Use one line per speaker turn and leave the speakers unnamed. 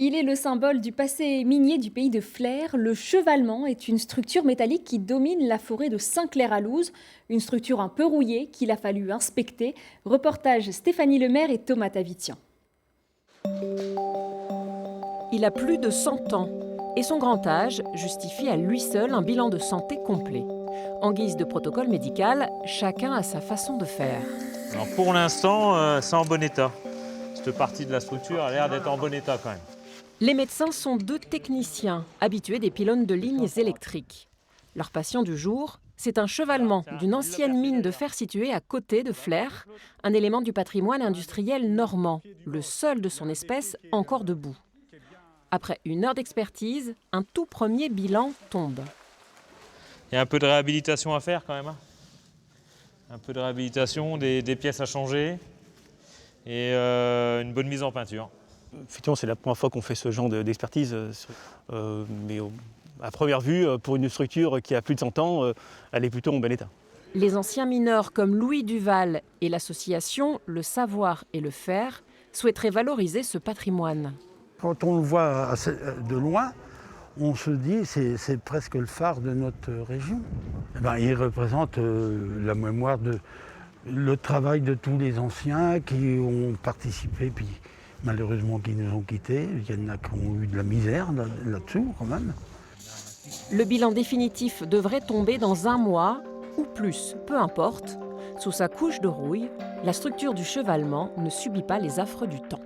Il est le symbole du passé minier du pays de Flers. Le chevalement est une structure métallique qui domine la forêt de Saint-Clair-à-Louz, une structure un peu rouillée qu'il a fallu inspecter. Reportage Stéphanie Lemaire et Thomas Tavitian.
Il a plus de 100 ans et son grand âge justifie à lui seul un bilan de santé complet. En guise de protocole médical, chacun a sa façon de faire.
Alors pour l'instant, c'est en bon état. Cette partie de la structure a l'air d'être en bon état quand même.
Les médecins sont deux techniciens habitués des pylônes de lignes électriques. Leur passion du jour, c'est un chevalement d'une ancienne mine de fer située à côté de Flers, un élément du patrimoine industriel normand, le seul de son espèce encore debout. Après 1 heure d'expertise, un tout premier bilan tombe.
Il y a un peu de réhabilitation à faire quand même. Un peu de réhabilitation, des pièces à changer et une bonne mise en peinture.
Effectivement, c'est la première fois qu'on fait ce genre d'expertise, mais à première vue, pour une structure qui a plus de 100 ans, elle est plutôt en bon état.
Les anciens mineurs comme Louis Duval et l'association Le Savoir et le Faire souhaiteraient valoriser ce patrimoine.
Quand on le voit de loin, on se dit que c'est presque le phare de notre région. Il représente la mémoire le travail de tous les anciens qui ont participé, puis malheureusement qui nous ont quittés. Il y en a qui ont eu de la misère là-dessous quand même.
Le bilan définitif devrait tomber dans 1 mois ou plus, peu importe. Sous sa couche de rouille, la structure du chevalement ne subit pas les affres du temps.